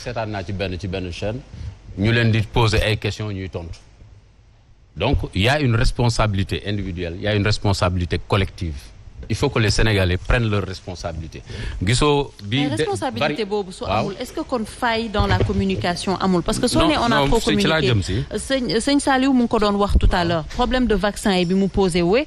seetaan naa ci benn chaîne ñu leen di poser ay questions ñuy tontu donc il y a une responsabilité individuelle il y a une responsabilité collective il faut que les Sénégalais prennent leurs responsabilités. gisoo bi responsabilité boobu su amul est-ce que kon faille dans la communication amul parce que soo ne on a trop communiqué sëñ Saliou mu ngi ko doon wax tout à l'heure problème de vaccin yi bi mu posé wee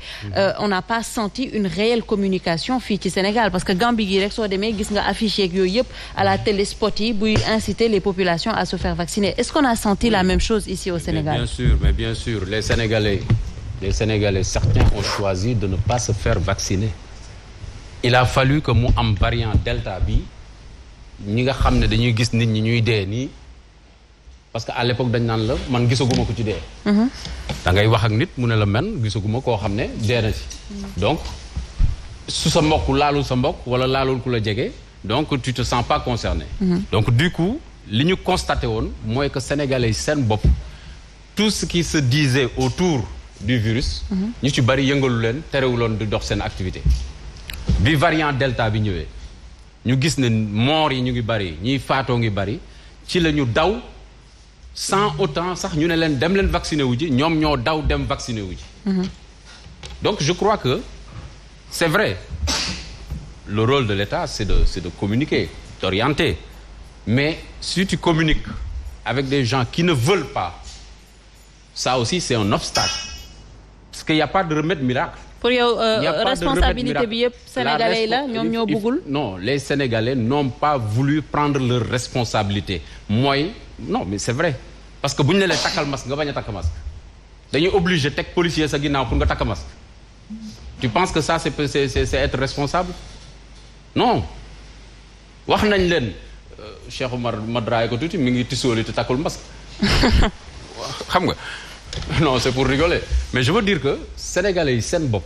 on n'a pas senti une réelle communication fii ci Sénégal parce que Gambie gi rek soo demee gis nga affiche yeeg yooyu yëpp à la télé spot yi buy inciter les populations à se faire vacciner est-ce qu'on a senti la même chose ici au Sénégal? Mais bien sûr les Sénégalais certains ont choisi de ne pas se faire vacciner il a fallu que mu am variant Delta bi ñi nga xam ne dañuy gis nit ñi ñuy dee nii parce que à l'époque dañ naan la man gisaguma ko ci dee da ngay wax ak nit mu ne la man gisaguma koo xam ne dee na ci donc su sa mbokk laalul sa mbokk wala laalul ku la jege donc tu te sens pas concerné donc du coup li ñu constaté woon mooy que Sénégalais yi seen bopp tout ce qui se disait autour du virus ñu ci bari yëngalu leen terewuloon di dox seen activité bi variant Delta bi ñëwee ñu gis ne mort yi ñu ngi bari ñiy faatoo ngi bari ci la ñu daw sans autant sax ñu ne leen dem leen vacciner wu ji ñoom ñoo daw dem vacciner wu ji donc je crois que c'est vrai le rôle de l'État c'est de communiquer d'orienter mais si tu communiques avec des gens qui ne veulent pas ça aussi c'est un obstacle parce qu'il y a pas de remède miracle. Pour yow responsabilité bi yëpp sénégalais la ñoom ñoo bëggul. Non les Sénégalais n'ont pas voulu prendre leur responsabilité mooy non mais c'est vrai parce que bu ñu ne leen takkal masque nga bañ a takk masque dañuy obligé teg policier sa ginnaaw pour nga takk masque tu penses que ça c'est être responsable non wax nañ leen Cheikh Oumar Madraye ko tuuti mi ngi tisooli te takkul masque xam nga. Non c'est pour rigoler mais je veux dire que sénégalais yi seen bopp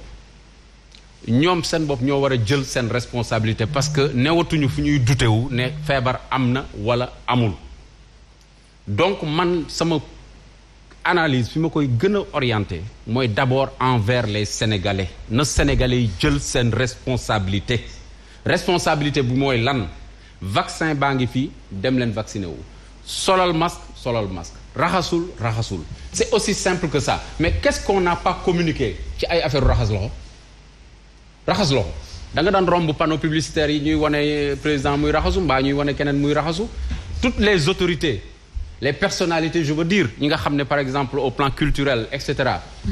ñoom seen bopp ñoo war a jël seen responsabilité parce que newatuñu fu ñuy dutewu ne feebar am na wala amul donc man sama analyse fi ma koy gën a orienté mooy d'abord envers les sénégalais na sénégalais yi jël seen responsabilité bi mooy lan vaccin baa ngi fii dem leen vacciné wu solal masque raxasul c'est aussi simple que ça mais qu'est-ce qu'on n'a pas communiqué ci ay affaire raxas loxo da nga daan romb panneau publicitaire yi ñuy wane président muy raxasu mbaa ñuy wane keneen muy raxasu toutes les autorités les personnalités je veux dire ñi nga xam ne par exemple au plan culturel etc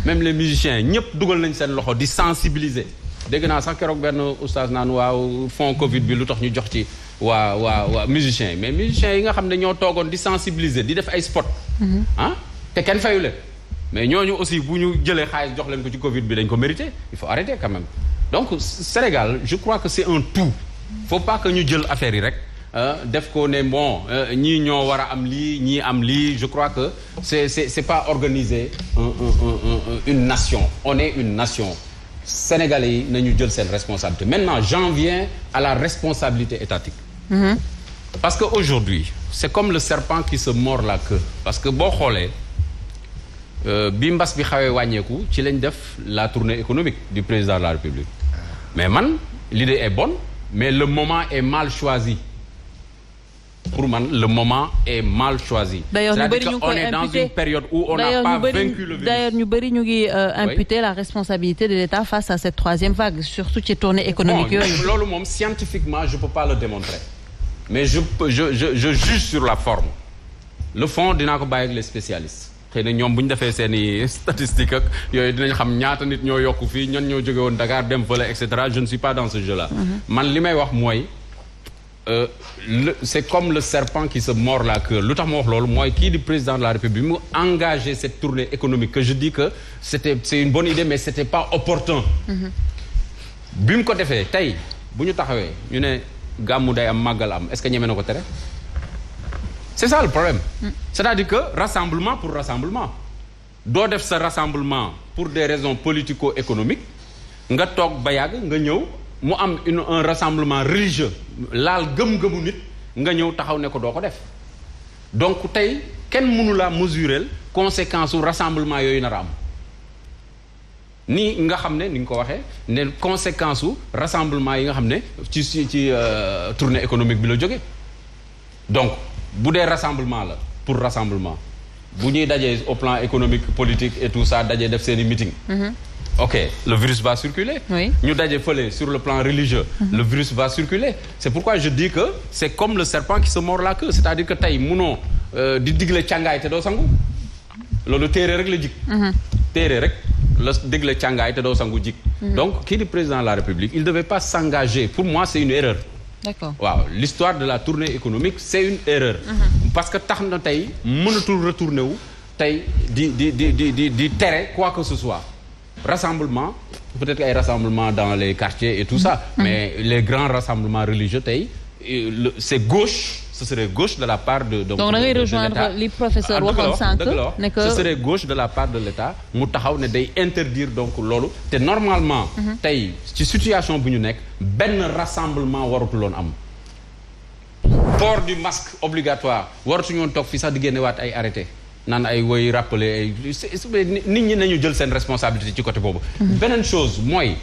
même les musiciens ñëpp dugal nañ seen loxo di sensibiliser dégg naa sax keroog benn oustaz naan waaw fond Covid bi lu tax ñu jox ci waa musiciens yi mais musiciens yi nga xam ne ñoo toogoon di sensibiliser di def ay spot te kenn fayu leen mais ñooñu aussi bu ñu jëlee xaalis jox leen ko ci Covid bi dañ ko mérité il faut arrêter quand même donc Sénégal je crois que c'est un tout faut pas que ñu jël affaire yi rek def ko ne bon ñii ñoo war a am lii ñii am lii je crois que c'est pas organiser une nation on est une nation Sénégalais yi nañu jël seen responsabilité maintenant j'en viens à la responsabilité étatique parce que aujourd'hui c'est comme le serpent qui se mord la queue parce que boo xoolee bi mbas bi xawee wàññeeku ci lañ def la tournée économique du président de la République mais man l'idée est bonne mais le moment est mal choisi pour man le moment est mal choisi. D'ailleurs ñu bëri ñu ngi koy on est dans une période où on n'a pas vaincu le virus. D'ailleurs ñu bëri ñu ngi imputer la responsabilité de l'État face à cette troisième vague surtout ci tournée économique yooyu. Loolu moom scientifiquement je peux pas le démontrer mais je juge sur la forme le fond dinaa ko bàyyi ak les spécialistes. xëy na ñoom bu ñu defee seen i statistique ak yooyu dinañ xam ñaata nit ñoo yokku fii ñan ñoo jóge woon Dakar dem fële et cetera je ne suis pas dans ce jeu là. man li may wax mooy c'est comme le serpent qui se mord la queue lu tax ma wax loolu mooy kii di président de la République bi mu engagé cette tournée économique que je dis que c'est une bonne idée mais c'était pas opportun. bi mu ko defee tey bu ñu taxawee ñu ne gàmmu day am màggal am est-ce que ñeme na ko tere. c'est ça le problème c'est-à-dire que rassemblement pour rassemblement doo def sa rassemblement pour des raisons politico-économiques nga toog ba yàgg nga ñëw mu am un rassemblement religieux laal gëm-gëmu nit nga ñëw taxaw ne ko doo ko def donc tey kenn mënu la mesurer conséquence su rassemblement yooyu nar a am ni nga xam ne ni nga ko waxee ne conséquence su rassemblement yi nga xam ne ci tournée économique bi la jógee donc bu dee rassemblement la pour rassemblement bu ñuy dajee au plan économique politique et tout ça dajee def seeni meeting. ok le virus va circuler. ñu daje fële sur le plan religieux. le virus va circuler c'est pourquoi je dis que c'est comme le serpent qui se mord la queue c'est-à-dire que tey munoo di digle càngaay te doo sangu loolu téere rek la jik téere rek la digle càngaay te doo sangu jik donc kii di président de la République il devait pas s'engager pour moi c'est une erreur. D'accord. Waaw l'histoire de la tournée économique c'est une erreur. Parce que tax na tey mënatul retourner wu tey di tere quoi que ce soit. Rassemblement peut-être ay rassemblement dans les quartiers et tout ça. Mais les grands rassemblements religieux tey c'est gauche. Ce serait gauche de la part de donc da ngay rejoindre li professeur waxoon sànq ne que ce serait gauche de la part de l'État mu taxaw ne day interdire donc loolu te normalement tey ci situation bu ñu nekk benn rassemblement waratuloon am port du masque obligatoire waratuñoon toog fii sax di génnewaat ay arrêté naan ay woy rappeler ay nit ñi nañu jël seen responsabilité ci côté boobu beneen chose mooy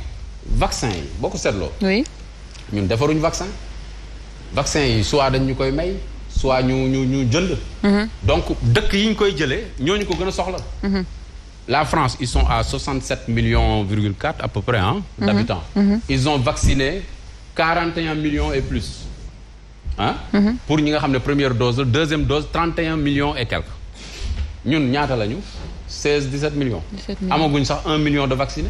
vaccin yi boo ko seetloo ñun defaruñu vaccin yi soit dañ ñu koy may soit ñu jënd. donc dëkk yi ñu koy jëlee ñooñu ko gën a soxla. La France ils sont à 67 millions virgule 4 à peu près d'habitants. Ils ont vacciné 41 millions et plus. pour ñi nga xam ne première dose la deuxième dose 31 millions et quelques. ñun ñaata lañu 17 millions. amaguñ sax 1 million de vaccinés.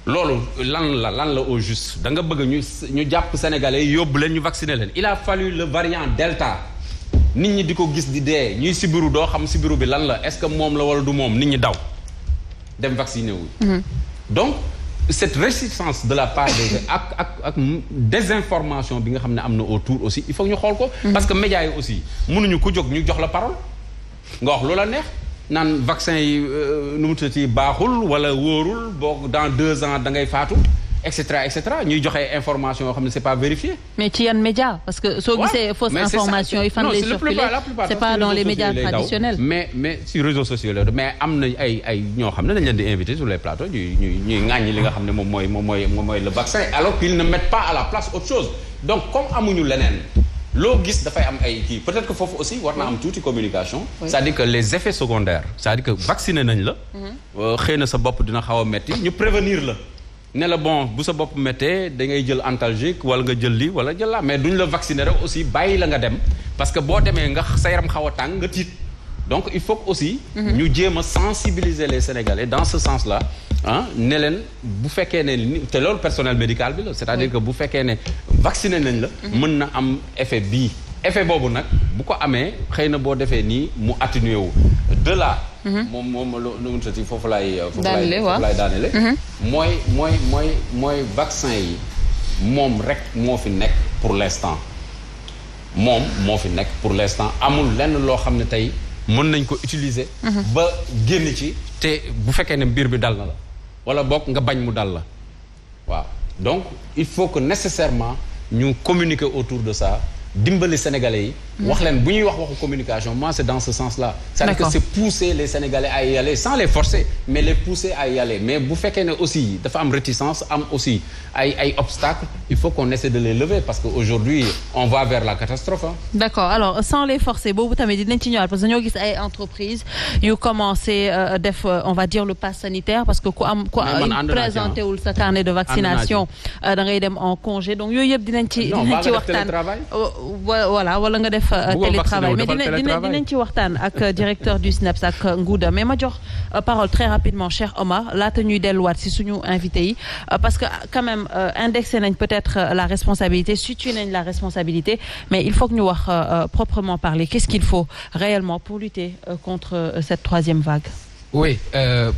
loolu lan la au juste da nga bëgg ñu jàpp sénégalais yóbbu leen ñu vacciner leen il a fallu le variant delta nit ñi di ko gis di dee ñuy sibiru doo xam sibiru bi lan la est-ce que moom la wala du moom nit ñi daw dem vacciner wu donc cette résistance de la part des ak désinformation bi nga xam ne am na autour aussi il faut ñu xool ko parce que médias yi aussi mënuñu ko jóg ñu jox la parole nga wax loola neex naan vaccin yi nu mu tuddati baaxul wala wóorul boo dans 2 ans da ngay faatu et cetera ñuy joxe information yoo xam ne c'est pas vérifié. Mais ci yan média parce que soo gisee fausse information yi fan lay circuler c'est pas dans les médias traditionnels. mais si réseaux sociaux la mais am na ay ñoo xam ne dañ leen di inviter sur les plateaux ñuy ŋàññi li nga xam ne moom mooy le vaccin alors qu'ils ne mettent pas à la place autre chose donc comme amuñu leneen. loo gis dafay am ay kii peut-être que foofu aussi war na am tuuti communication. c'est-à-dire que les effets secondaires c'est-à-dire que vacciné nañ la. xëy na sa bopp dina xaw a metti ñu prévenir la. ne la bon bu sa bopp méttee da ngay jël antalgique wala nga jël lii wala jël la mais duñ la vacciner rek aussi bàyyi la nga dem parce que boo demee nga sa yaram xaw a tàng nga tiit donc il faut aussi. ñu jéem a sensibiliser les Sénégalais dans ce sens-là. ne leen bu fekkee ne te loolu personnel médical bi la c'est-à-dire que bu fekkee ne vacciné nañ la mën na am effet bii effet boobu nag bu ko amee xëy na boo defee nii mu atténué wu de là moom lu mu tati foofu laay daanele mooy vaccin yi moom rek moo fi nekk pour l'instant amul lenn loo xam ne tey mën nañ ko utiliser ba génn ci te bu fekkee ne mbir bi dal na la wala bokk nga bañ mu dal la waaw donc il faut que nécessairement ñu communiquer autour de ça dimbali sénégalais yi wax leen bu ñuy wax waxu communication moi c'est dans ce sens-là c'est-à-dire que c'est pousser les sénégalais à y aller sans les forcer mais les pousser à y aller mais bu fekkee ne aussi dafa am réticence am aussi ay obstacles il faut qu'on essaie de les lever parce que aujourd'hui on va vers la catastrophe d'accord alors sans les forcer boobu tamit dinañ ci ñëwaat parce que ñoo gis ay entreprises yu commencé def on va dire le pass sanitaire parce que ku présenté wul sa carnet de vaccination da ngay dem en congé donc yooyu yëpp dinañ ci waxtaan voilà wala nga def télétravail mais dinañ ci waxtaan ak directeur du SNEIPS ak Ngouda mais ma jox parole très rapidement Cheikh Omar laata ñuy delluwaat si suñu invité yi parce que quand même indexé nañ peut-être la responsabilité situé nañ la responsabilité mais il faut que ñu wax proprement parler qu'est-ce qu'il faut réellement pour lutter contre cette troisième vague. Oui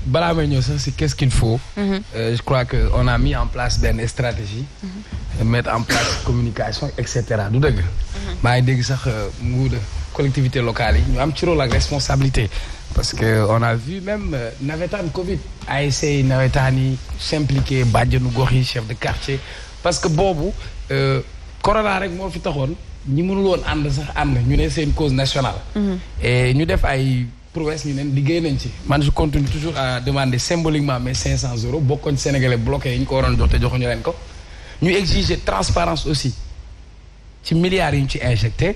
balaa may ñëw sax si qu'est-ce qu'il faut. Je crois que on a mis en place benn stratégie. mettre en place communication et cetera du dëgg. maa ngi dégg sax nguuda collectivités locales yi ñu am ci rôle ak responsabilité. parce que on a vu même nawetaan Covid. ASC nawetaan yi s'impliqué bàjjenu gox yi chef de quartier parce que boobu corona rek moo fi taxoon ñi mënul woon ànd sax ànd ñu ne c'est une cause nationale. et ñu def ay. prouesse ñu ne liggéey nañ ci man je continue toujours à demander symboliquement mes 500 € bokkoon Sénégalais bloqué yi ñu ko waroon jox te joxuñu leen ko ñu exiger transparence aussi ci milliards yi ñu ci injecté